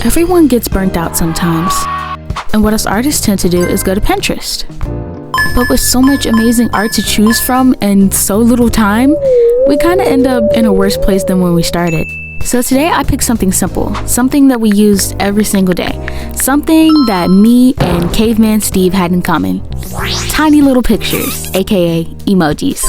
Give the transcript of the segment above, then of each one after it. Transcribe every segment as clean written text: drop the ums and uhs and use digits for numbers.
Everyone gets burnt out sometimes, and what us artists tend to do is go to Pinterest. But with so much amazing art to choose from and so little time, we kind of end up in a worse place than when we started. So today I picked something simple, something that we used every single day, something that me and Caveman Steve had in common. Tiny little pictures, aka emojis.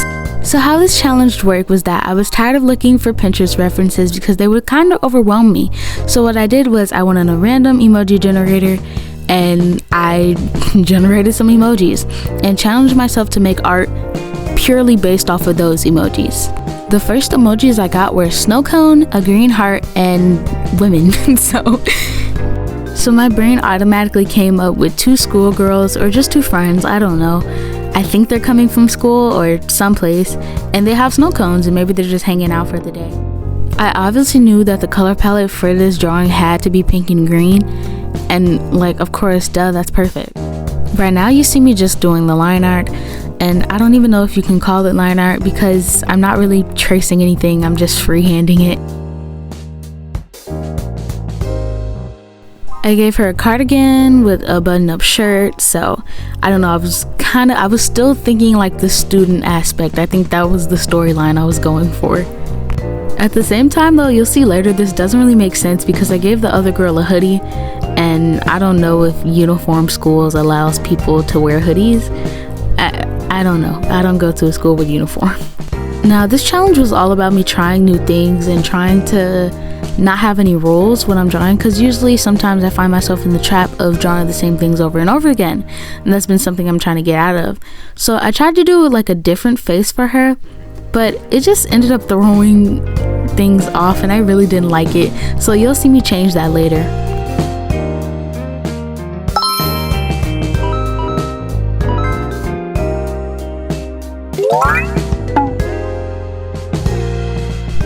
So how this challenge worked was that I was tired of looking for Pinterest references because they would kind of overwhelm me. So what I did was I went on a random emoji generator and I generated some emojis and challenged myself to make art purely based off of those emojis. The first emojis I got were a snow cone, a green heart, and women. So my brain automatically came up with 2 schoolgirls or just 2 friends, I don't know. I think they're coming from school or someplace, and they have snow cones and maybe they're just hanging out for the day. I obviously knew that the color palette for this drawing had to be pink and green, and like, of course, duh, that's perfect. Right now you see me just doing the line art, and I don't even know if you can call it line art because I'm not really tracing anything, I'm just freehanding it. I gave her a cardigan with a button-up shirt, so I don't know, I was still thinking like the student aspect. I think that was the storyline I was going for. At the same time though, you'll see later this doesn't really make sense because I gave the other girl a hoodie, and I don't know if uniform schools allows people to wear hoodies. I don't know, I don't go to a school with uniform. Now this challenge was all about me trying new things and trying to not have any rules when I'm drawing, because usually sometimes I find myself in the trap of drawing the same things over and over again, and that's been something I'm trying to get out of. So I tried to do like a different face for her, but it just ended up throwing things off and I really didn't like it, so you'll see me change that later.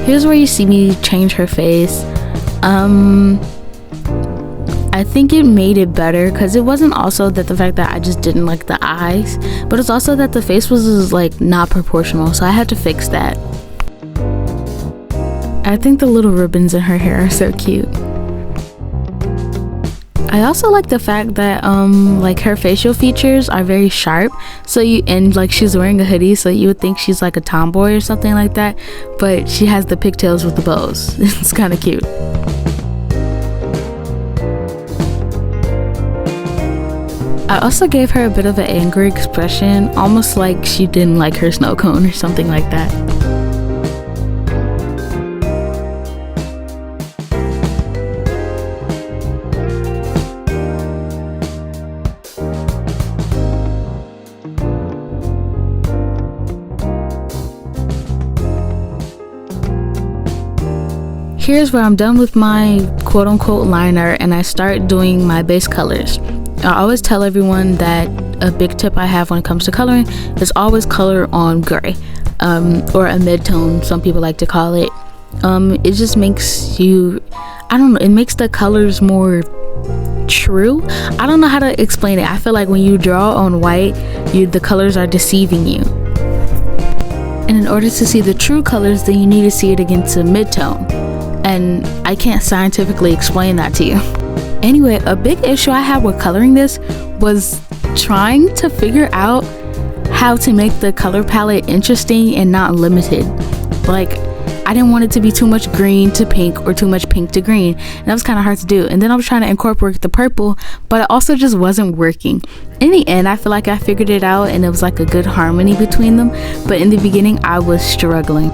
Here's where you see me change her face. I think it made it better because it wasn't also that the fact that I just didn't like the eyes, but it's also that the face was like not proportional, so I had to fix that. I think the little ribbons in her hair are so cute. I also like the fact that like her facial features are very sharp, and like she's wearing a hoodie, so you would think she's like a tomboy or something like that, but she has the pigtails with the bows. It's kind of cute. I also gave her a bit of an angry expression, almost like she didn't like her snow cone or something like that. Here's where I'm done with my quote-unquote line art and I start doing my base colors. I always tell everyone that a big tip I have when it comes to coloring is always color on gray, or a mid-tone, some people like to call it. It just makes it makes the colors more true. I don't know how to explain it. I feel like when you draw on white, the colors are deceiving you. And in order to see the true colors, then you need to see it against a mid-tone. And I can't scientifically explain that to you. Anyway, a big issue I had with coloring this was trying to figure out how to make the color palette interesting and not limited. Like, I didn't want it to be too much green to pink or too much pink to green, and that was kind of hard to do. And then I was trying to incorporate the purple, but it also just wasn't working. In the end, I feel like I figured it out and it was like a good harmony between them, but in the beginning I was struggling.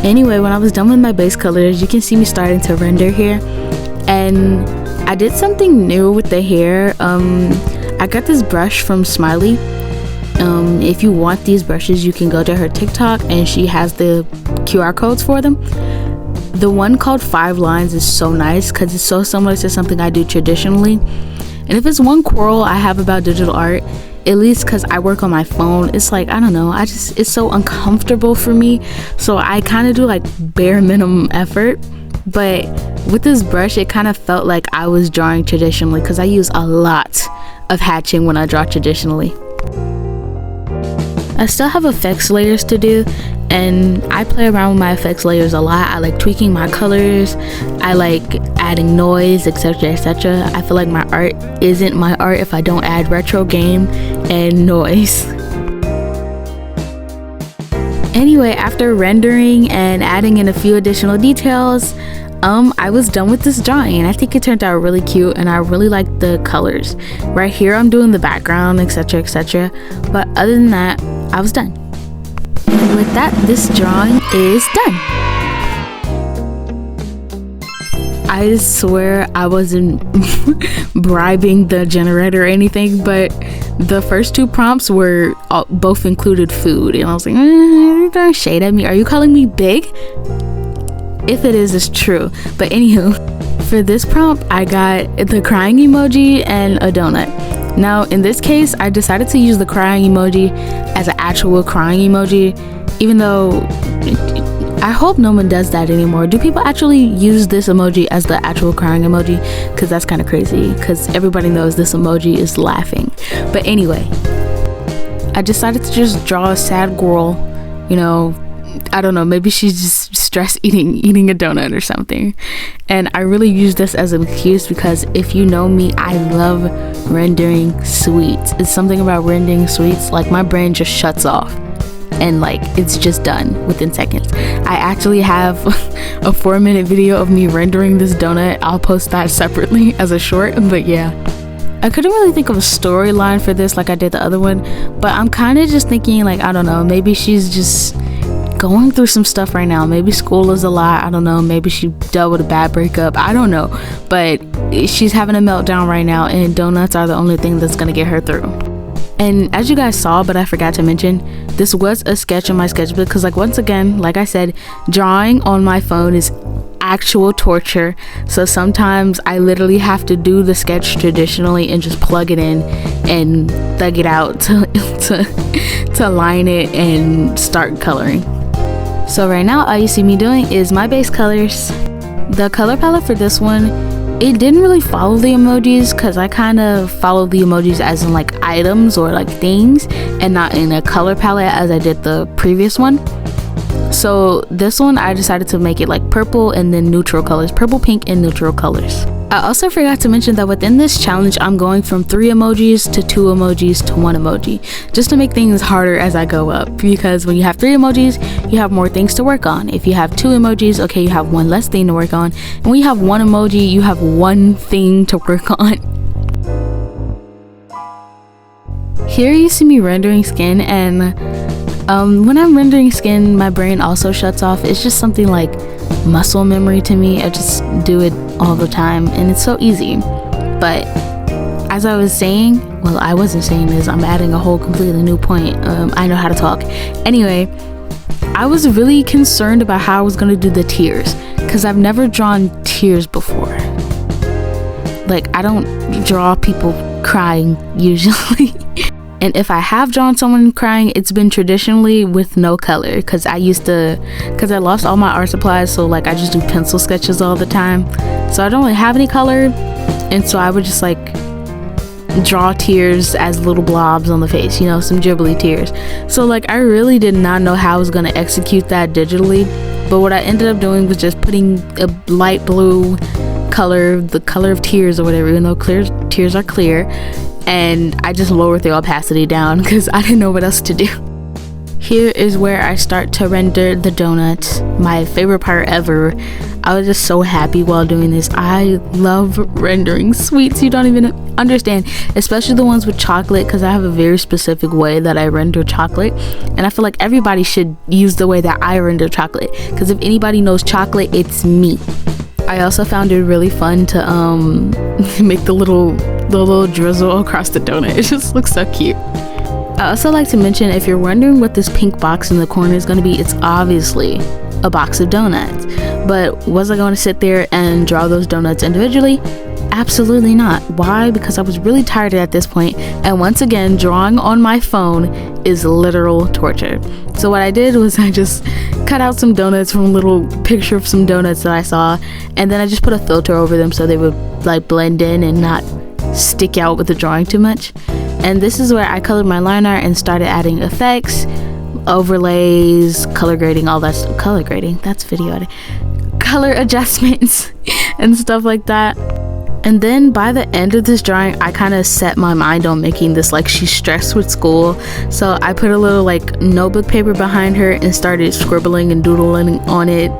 Anyway, when I was done with my base colors, you can see me starting to render here, and I did something new with the hair. I got this brush from Smiley. If you want these brushes, you can go to her TikTok and she has the QR codes for them. The one called 5 Lines is so nice because it's so similar to something I do traditionally. And if it's one quarrel I have about digital art, at least because I work on my phone, it's like, I don't know, it's so uncomfortable for me, so I kind of do like bare minimum effort. But with this brush, it kind of felt like I was drawing traditionally because I use a lot of hatching when I draw traditionally. I still have effects layers to do, and I play around with my effects layers a lot. I like tweaking my colors, I like adding noise, etc, etc. I feel like my art isn't my art if I don't add retro game and noise. Anyway, after rendering and adding in a few additional details, I was done with this drawing, and I think it turned out really cute, and I really like the colors. Right here I'm doing the background, etc, etc, but other than that, I was done. And with that, this drawing is done. I swear I wasn't bribing the generator or anything, but the first two prompts were both included food, and I was like, don't shade at me. Are you calling me big? If it is, it's true. But anywho, for this prompt, I got the crying emoji and a donut. Now, in this case, I decided to use the crying emoji as an actual crying emoji, even though I hope no one does that anymore. Do people actually use this emoji as the actual crying emoji? Because that's kind of crazy, because everybody knows this emoji is laughing. But anyway, I decided to just draw a sad girl, you know, I don't know, maybe she's just stressed eating a donut or something. And I really use this as an excuse because if you know me, I love rendering sweets. It's something about rendering sweets, like my brain just shuts off and like it's just done within seconds. I actually have a 4-minute video of me rendering this donut. I'll post that separately as a short, but yeah. I couldn't really think of a storyline for this like I did the other one, but I'm kind of just thinking, like, I don't know, maybe she's just going through some stuff right now. Maybe school is a lot, I don't know, maybe she dealt with a bad breakup, I don't know, but she's having a meltdown right now, and donuts are the only thing that's gonna get her through. And as you guys saw, but I forgot to mention, this was a sketch in my sketchbook because, like, once again, like I said, drawing on my phone is actual torture. So sometimes I literally have to do the sketch traditionally and just plug it in and thug it out to line it and start coloring. So right now, all you see me doing is my base colors. The color palette for this one, it didn't really follow the emojis because I kind of followed the emojis as in like items or like things and not in a color palette as I did the previous one. So this one I decided to make it like purple and then neutral colors, purple, pink, and neutral colors. I also forgot to mention that within this challenge I'm going from 3 emojis to 2 emojis to 1 emoji, just to make things harder as I go up, because when you have 3 emojis you have more things to work on. If you have 2 emojis, okay, you have 1 less thing to work on, and when you have 1 emoji you have 1 thing to work on. Here you see me rendering skin, and when I'm rendering skin my brain also shuts off. It's just something like muscle memory to me. I just do it all the time and it's so easy. But as I was saying, well, I wasn't saying this, I'm adding a whole completely new point. I know how to talk. Anyway, I was really concerned about how I was gonna do the tears because I've never drawn tears before. Like, I don't draw people crying usually. And if I have drawn someone crying, it's been traditionally with no color because I lost all my art supplies, so like I just do pencil sketches all the time, so I don't really have any color, and so I would just like draw tears as little blobs on the face, you know, some dribbly tears. So like I really did not know how I was going to execute that digitally, but what I ended up doing was just putting a light blue color, the color of tears or whatever, even though tears are clear, and I just lowered the opacity down because I didn't know what else to do. Here is where I start to render the donuts, my favorite part ever. I was just so happy while doing this. I love rendering sweets, you don't even understand, especially the ones with chocolate, because I have a very specific way that I render chocolate, and I feel like everybody should use the way that I render chocolate, because if anybody knows chocolate, it's me. I also found it really fun to make the little drizzle across the donut. It just looks so cute. I also like to mention, if you're wondering what this pink box in the corner is going to be, it's obviously a box of donuts. But was I going to sit there and draw those donuts individually? Absolutely not. Why? Because I was really tired at this point, and once again, drawing on my phone is literal torture. So what I did was I just cut out some donuts from a little picture of some donuts that I saw, and then I just put a filter over them so they would like blend in and not stick out with the drawing too much. And this is where I colored my line art and started adding effects, overlays, color grading, all that color grading, that's video editing, color adjustments and stuff like that. And then by the end of this drawing, I kind of set my mind on making this like she's stressed with school. So I put a little like notebook paper behind her and started scribbling and doodling on it.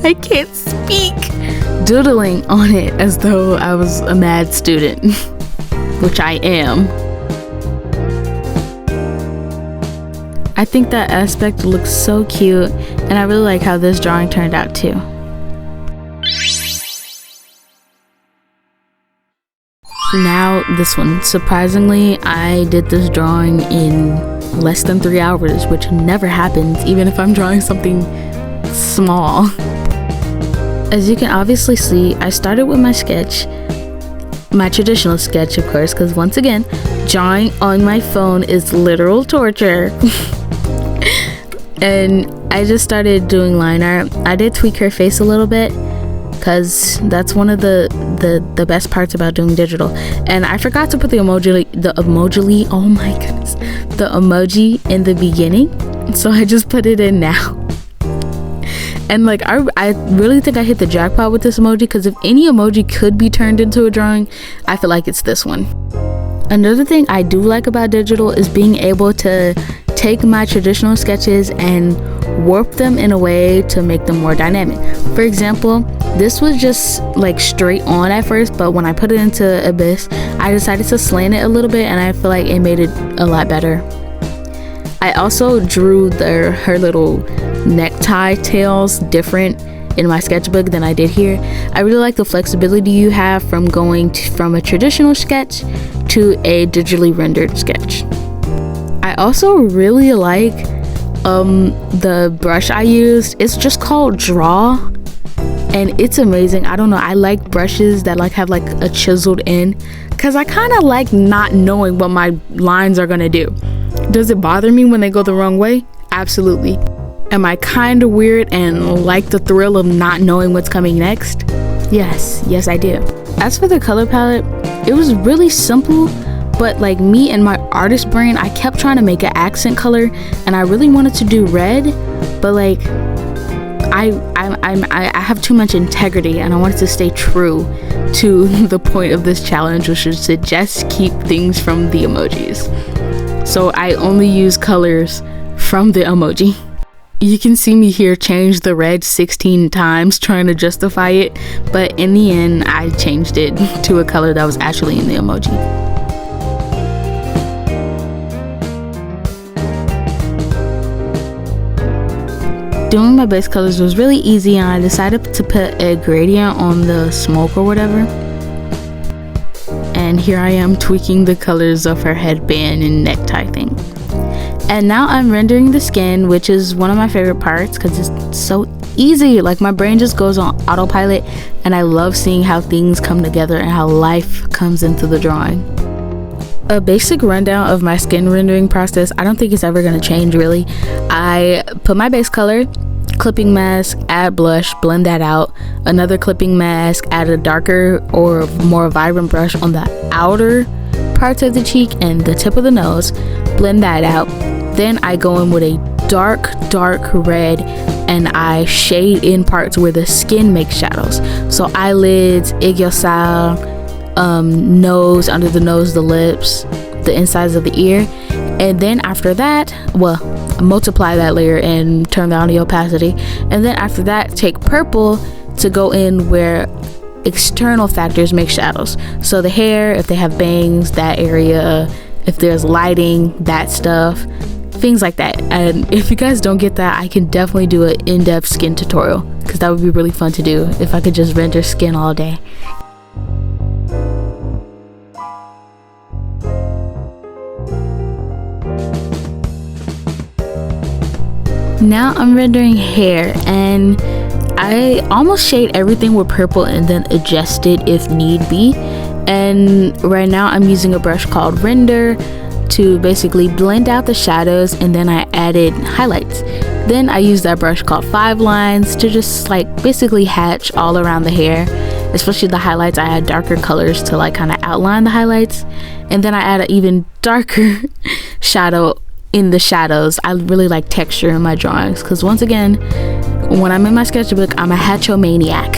I can't speak. Doodling on it as though I was a mad student, which I am. I think that aspect looks so cute, and I really like how this drawing turned out too. Now this one. Surprisingly, I did this drawing in less than 3 hours, which never happens even if I'm drawing something small. As you can obviously see, I started with my sketch, my traditional sketch of course, because once again, drawing on my phone is literal torture. And I just started doing line art. I did tweak her face a little bit because that's one of the best parts about doing digital. And I forgot to put the emoji, oh my goodness, the emoji in the beginning, so I just put it in now. And like I really think I hit the jackpot with this emoji, because if any emoji could be turned into a drawing, I feel like it's this one. Another thing I do like about digital is being able to take my traditional sketches and warp them in a way to make them more dynamic. For example, this was just like straight on at first, but when I put it into Abyss, I decided to slant it a little bit, and I feel like it made it a lot better. I also drew her little necktie tails different in my sketchbook than I did here. I really like the flexibility you have from going from a traditional sketch to a digitally rendered sketch. I also really like the brush I used. It's just called Draw, and it's amazing. I don't know, I like brushes that like have like a chiseled end, because I kind of like not knowing what my lines are gonna do. Does it bother me when they go the wrong way? Absolutely. Am I kind of weird and like the thrill of not knowing what's coming next? Yes I do. As for the color palette, it was really simple, but like me and my artist brain, I kept trying to make an accent color, and I really wanted to do red, but like I have too much integrity, and I wanted to stay true to the point of this challenge, which is to just keep things from the emojis. So I only use colors from the emoji. You can see me here change the red 16 times trying to justify it, but in the end I changed it to a color that was actually in the emoji. Doing my base colors was really easy, and I decided to put a gradient on the smoke or whatever. And here I am tweaking the colors of her headband and necktie thing. And now I'm rendering the skin, which is one of my favorite parts because it's so easy. Like my brain just goes on autopilot, and I love seeing how things come together and how life comes into the drawing. A basic rundown of my skin rendering process, I don't think it's ever going to change really. I put my base color, clipping mask, add blush, blend that out, another clipping mask, add a darker or more vibrant brush on the outer parts of the cheek and the tip of the nose, blend that out. Then I go in with a dark red, and I shade in parts where the skin makes shadows. So eyelids, ileocecal, nose, under the nose, the lips, the insides of the ear. And then after that, well, multiply that layer and turn down the opacity. And then after that, take purple to go in where external factors make shadows. So the hair, if they have bangs, that area, if there's lighting, that stuff, things like that. And if you guys don't get that, I can definitely do an in-depth skin tutorial, because that would be really fun to do if I could just render skin all day. Now I'm rendering hair, and I almost shade everything with purple and then adjust it if need be. And right now I'm using a brush called Render to basically blend out the shadows, and then I added highlights. Then I used that brush called 5 Lines to just like basically hatch all around the hair, especially the highlights. I add darker colors to like kind of outline the highlights, and then I add an even darker shadow in the shadows. I really like texture in my drawings because once again, when I'm in my sketchbook, I'm a hatchomaniac.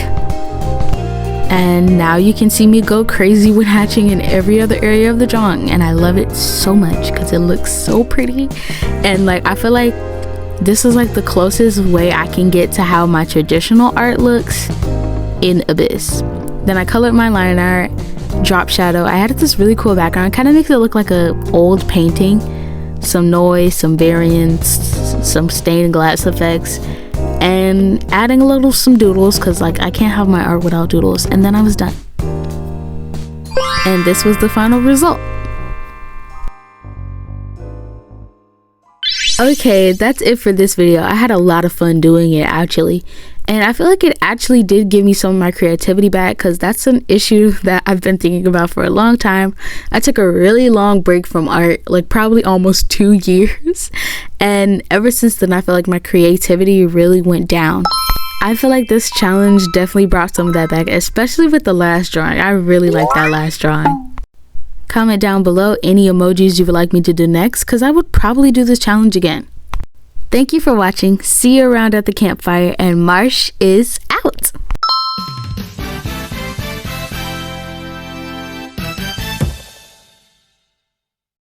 And now you can see me go crazy with hatching in every other area of the drawing, and I love it so much because it looks so pretty. And like, I feel like this is like the closest way I can get to how my traditional art looks in Abyss. Then I colored my liner, drop shadow. I added this really cool background. It kind of makes it look like a old painting. Some noise, some variance, some stained glass effects, and adding some doodles because like I can't have my art without doodles. And then I was done. And this was the final result. Okay, that's it for this video. I had a lot of fun doing it actually, and I feel like it actually did give me some of my creativity back because that's an issue that I've been thinking about for a long time. I took a really long break from art, like probably almost 2 years, and ever since then I feel like my creativity really went down. I feel like this challenge definitely brought some of that back, especially with the last drawing. I really like that last drawing. Comment down below any emojis you would like me to do next because I would probably do this challenge again. Thank you for watching. See you around at the campfire, and Marsh is